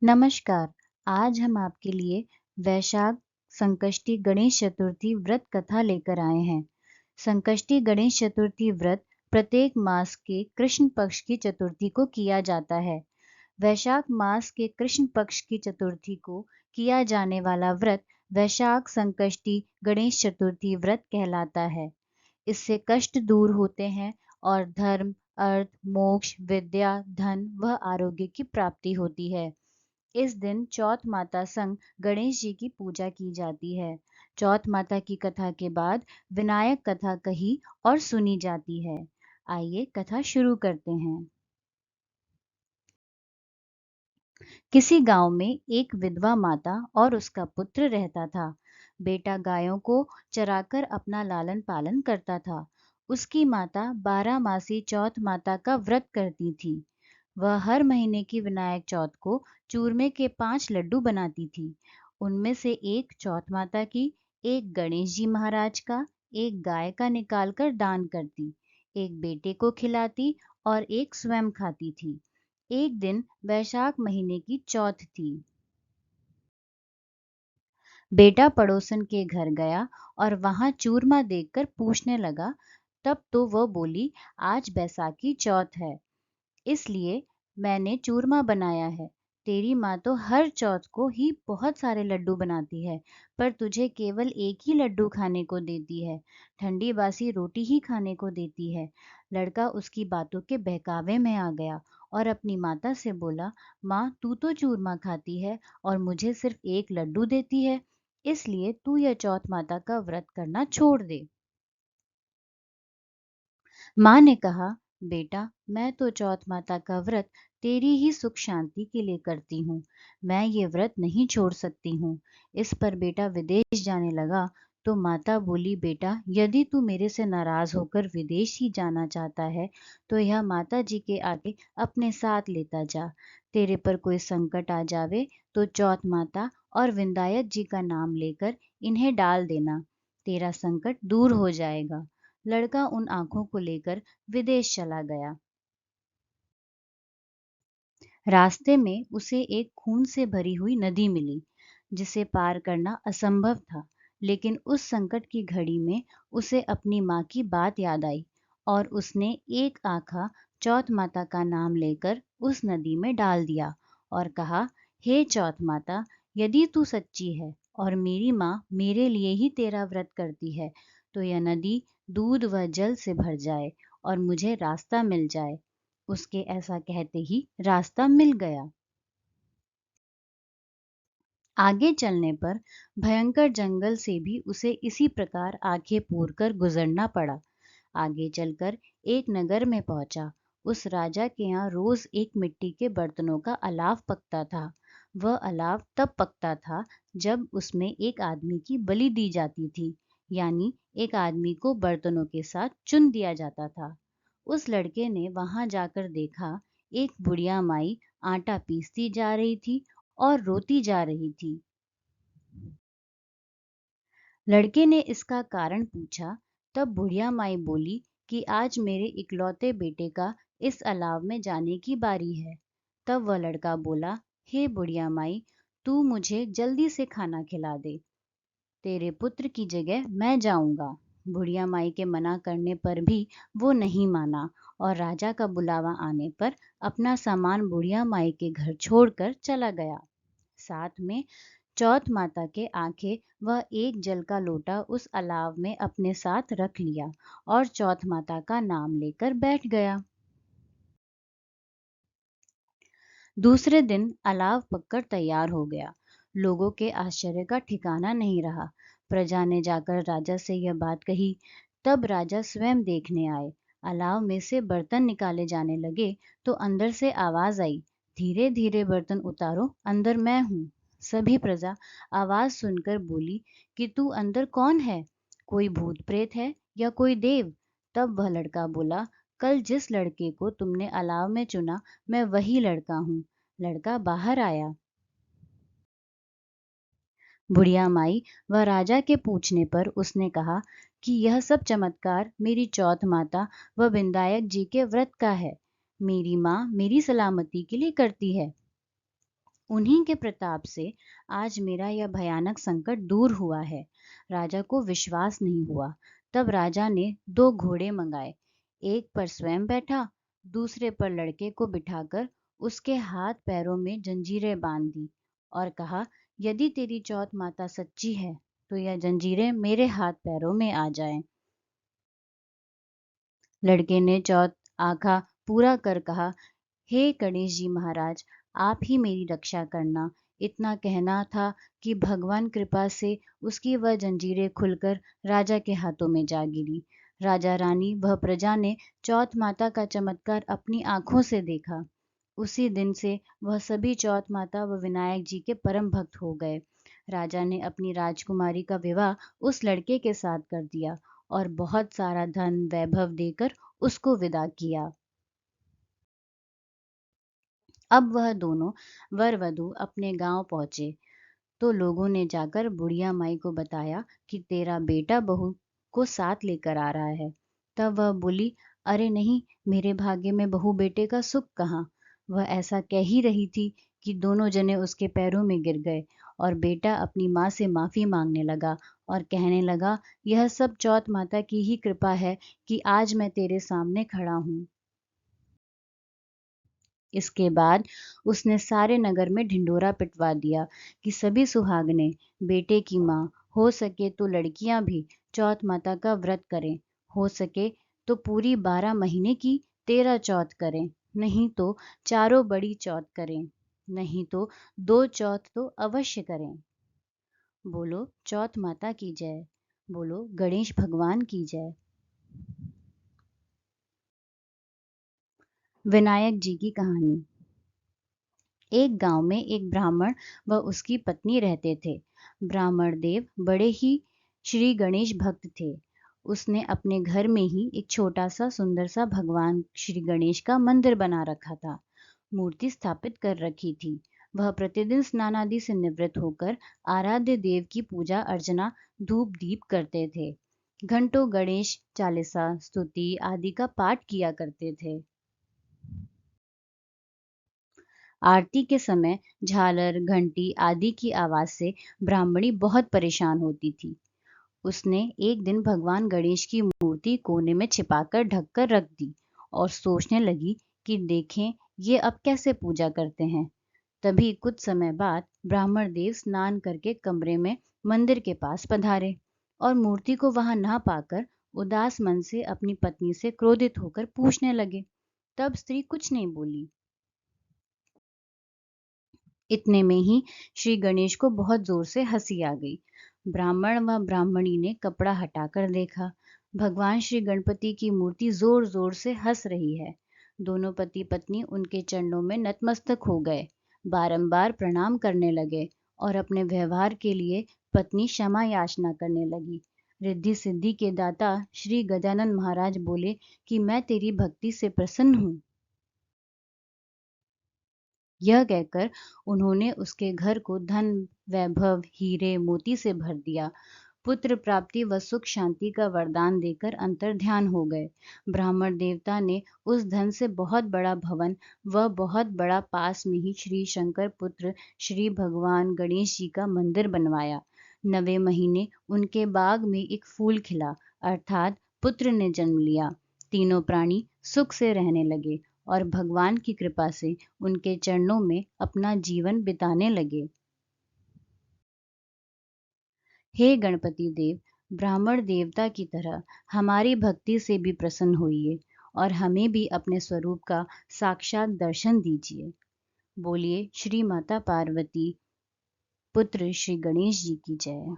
नमस्कार। आज हम आपके लिए वैशाख संकष्टी गणेश चतुर्थी व्रत कथा लेकर आए हैं। संकष्टी गणेश चतुर्थी व्रत प्रत्येक मास के कृष्ण पक्ष की चतुर्थी को किया जाता है। वैशाख मास के कृष्ण पक्ष की चतुर्थी को किया जाने वाला व्रत वैशाख संकष्टी गणेश चतुर्थी व्रत कहलाता है। इससे कष्ट दूर होते हैं और धर्म, अर्थ, मोक्ष, विद्या, धन व आरोग्य की प्राप्ति होती है। इस दिन चौथ माता संग गणेश जी की पूजा की जाती है। चौथ माता की कथा के बाद विनायक कथा कही और सुनी जाती है। आइए कथा शुरू करते हैं। किसी गांव में एक विधवा माता और उसका पुत्र रहता था। बेटा गायों को चराकर अपना लालन पालन करता था। उसकी माता 12 मासी चौथ माता का व्रत करती थी। वह हर महीने की विनायक चौथ को चूरमे के 5 लड्डू बनाती थी। उनमें से एक चौथ माता की, एक गणेश जी महाराज का, एक गाय का निकालकर दान करती, एक बेटे को खिलाती और एक स्वयं खाती थी। एक दिन वैशाख महीने की चौथ थी। बेटा पड़ोसन के घर गया और वहां चूरमा देखकर पूछने लगा। तब तो वह बोली, आज बैसाखी चौथ है, इसलिए मैंने चूरमा बनाया है। तेरी माँ तो हर चौथ को ही बहुत सारे लड्डू बनाती है, पर तुझे केवल एक ही लड्डू खाने को देती है, ठंडी बासी रोटी ही खाने को देती है। लड़का उसकी बातों के बहकावे में आ गया और अपनी माता से बोला, माँ तू तो चूरमा खाती है और मुझे सिर्फ एक लड्डू देती है, इसलिए तू यह चौथ माता का व्रत करना छोड़ दे। माँ ने कहा, बेटा मैं तो चौथ माता का व्रत तेरी ही सुख शांति के लिए करती हूँ, मैं ये व्रत नहीं छोड़ सकती हूँ। इस पर बेटा विदेश जाने लगा तो माता बोली, बेटा यदि तू मेरे से नाराज होकर विदेश ही जाना चाहता है तो यह माता जी के आगे अपने साथ लेता जा। तेरे पर कोई संकट आ जावे तो चौथ माता और विंदायक जी का नाम लेकर इन्हें डाल देना, तेरा संकट दूर हो जाएगा। लड़का उन आंखों को लेकर विदेश चला गया। रास्ते में उसे एक खून से भरी हुई नदी मिली, जिसे पार करना असंभव था। लेकिन उस संकट की घड़ी में उसे अपनी माँ की बात याद आई और उसने एक आंखा चौथ माता का नाम लेकर उस नदी में डाल दिया और कहा, हे चौथ माता, यदि तू सच्ची है और मेरी माँ मेरे लिए ही तेरा व्रत करती है तो यह नदी दूध व जल से भर जाए और मुझे रास्ता मिल जाए। उसके ऐसा कहते ही रास्ता मिल गया। आगे चलने पर भयंकर जंगल से भी उसे इसी प्रकार आंखें पूर कर गुजरना पड़ा। आगे चलकर एक नगर में पहुंचा। उस राजा के यहाँ रोज एक मिट्टी के बर्तनों का अलाव पकता था। वह अलाव तब पकता था जब उसमें एक आदमी की बलि दी जाती थी, यानी एक आदमी को बर्तनों के साथ चुन दिया जाता था। उस लड़के ने वहां जाकर देखा, एक बुढ़िया माई आटा पीसती जा रही थी और रोती जा रही थी। लड़के ने इसका कारण पूछा। तब बुढ़िया माई बोली कि आज मेरे इकलौते बेटे का इस अलाव में जाने की बारी है। तब वह लड़का बोला, हे बुढ़िया माई, तू मुझे जल्दी से खाना खिला दे, तेरे पुत्र की जगह मैं जाऊंगा। बुढ़िया माई के मना करने पर भी वो नहीं माना और राजा का बुलावा आने पर अपना सामान बुढ़िया माई के घर छोड़कर चला गया। साथ में चौथ माता के आंखें वह एक जल का लोटा उस अलाव में अपने साथ रख लिया और चौथ माता का नाम लेकर बैठ गया। दूसरे दिन अलाव पककर तैयार हो गया। लोगों के आश्चर्य का ठिकाना नहीं रहा। प्रजा ने जाकर राजा से यह बात कही। तब राजा स्वयं देखने आए। अलाव में से बर्तन निकाले जाने लगे तो अंदर से आवाज आई, धीरे धीरे बर्तन उतारो, अंदर मैं हूँ। सभी प्रजा आवाज सुनकर बोली कि तू अंदर कौन है, कोई भूत प्रेत है या कोई देव। तब वह लड़का बोला, कल जिस लड़के को तुमने अलाव में चुना मैं वही लड़का हूँ। लड़का बाहर आया। बुढ़िया माई व राजा के पूछने पर उसने कहा कि यह सब चमत्कार मेरी चौथ माता व विंदायक जी के व्रत का है। मेरी माँ मेरी सलामती के लिए करती है। उन्हीं के प्रताप से आज मेरा यह भयानक संकट दूर हुआ है। राजा को विश्वास नहीं हुआ। तब राजा ने 2 घोड़े मंगाए। एक पर स्वयं बैठा, दूसरे पर लड़के को बिठाकर उसके हाथ पैरों में जंजीरें बांध दी और कहा, यदि तेरी चौथ माता सच्ची है तो यह जंजीरें मेरे हाथ पैरों में आ जाएं। लड़के ने चौथ आखा पूरा कर कहा, हे गणेश जी महाराज, आप ही मेरी रक्षा करना। इतना कहना था कि भगवान कृपा से उसकी वह जंजीरें खुलकर राजा के हाथों में जा गिरी। राजा रानी वह प्रजा ने चौथ माता का चमत्कार अपनी आंखों से देखा। उसी दिन से वह सभी चौथ माता व विनायक जी के परम भक्त हो गए। राजा ने अपनी राजकुमारी का विवाह उस लड़के के साथ कर दिया और बहुत सारा धन वैभव देकर उसको विदा किया। अब वह दोनों वर वधू अपने गांव पहुंचे तो लोगों ने जाकर बुढ़िया माई को बताया कि तेरा बेटा बहू को साथ लेकर आ रहा है। तब वह बोली, अरे नहीं, मेरे भाग्य में बहू बेटे का सुख कहाँ। वह ऐसा कह ही रही थी कि दोनों जने उसके पैरों में गिर गए और बेटा अपनी माँ से माफी मांगने लगा और कहने लगा, यह सब चौथ माता की ही कृपा है कि आज मैं तेरे सामने खड़ा हूँ। इसके बाद उसने सारे नगर में ढिंढोरा पिटवा दिया कि सभी सुहागनें, बेटे की माँ, हो सके तो लड़कियां भी चौथ माता का व्रत करें, हो सके तो पूरी 12 महीने की 13 चौथ करें, नहीं तो चारों बड़ी चौथ करें, नहीं तो 2 चौथ तो अवश्य करें। बोलो चौथ माता की जय। बोलो गणेश भगवान की जय। विनायक जी की कहानी। एक गांव में एक ब्राह्मण व उसकी पत्नी रहते थे। ब्राह्मण देव बड़े ही श्री गणेश भक्त थे। उसने अपने घर में ही एक छोटा सा सुंदर सा भगवान श्री गणेश का मंदिर बना रखा था। मूर्ति स्थापित कर रखी थी। वह प्रतिदिन स्नान आदि से निवृत्त होकर आराध्य देव की पूजा अर्चना धूप दीप करते थे। घंटों गणेश चालीसा स्तुति आदि का पाठ किया करते थे। आरती के समय झालर घंटी आदि की आवाज से ब्राह्मणी बहुत परेशान होती थी। उसने एक दिन भगवान गणेश की मूर्ति कोने में छिपाकर ढककर रख दी और सोचने लगी कि देखें ये अब कैसे पूजा करते हैं। तभी कुछ समय बाद ब्राह्मण देव स्नान करके कमरे में मंदिर के पास पधारे और मूर्ति को वहां ना पाकर उदास मन से अपनी पत्नी से क्रोधित होकर पूछने लगे। तब स्त्री कुछ नहीं बोली। इतने में ही श्री गणेश को बहुत जोर से हंसी आ गई। ब्राह्मण व ब्राह्मणी ने कपड़ा हटाकर देखा। भगवान श्री गणपति की मूर्ति जोर जोर से हंस रही है। दोनों पति पत्नी उनके चरणों में नतमस्तक हो गए, बारंबार प्रणाम करने लगे और अपने व्यवहार के लिए पत्नी क्षमा याचना करने लगी। रिद्धि सिद्धि के दाता श्री गजानन महाराज बोले कि मैं तेरी भक्ति से प्रसन्न हूँ। यह कहकर उन्होंने उसके घर को धन वैभव हीरे मोती से भर दिया। पुत्र प्राप्ति व सुख शांति का वरदान देकर अंतर्ध्यान हो गए। ब्राह्मण देवता ने उस धन से बहुत बड़ा भवन व बहुत बड़ा पास में ही श्री शंकर पुत्र श्री भगवान गणेश जी का मंदिर बनवाया। 9वें महीने उनके बाग में एक फूल खिला, अर्थात पुत्र ने जन्म लिया। तीनों प्राणी सुख से रहने लगे और भगवान की कृपा से उनके चरणों में अपना जीवन बिताने लगे। हे गणपति देव, ब्राह्मण देवता की तरह हमारी भक्ति से भी प्रसन्न होइए और हमें भी अपने स्वरूप का साक्षात दर्शन दीजिए। बोलिए श्री माता पार्वती पुत्र श्री गणेश जी की जय।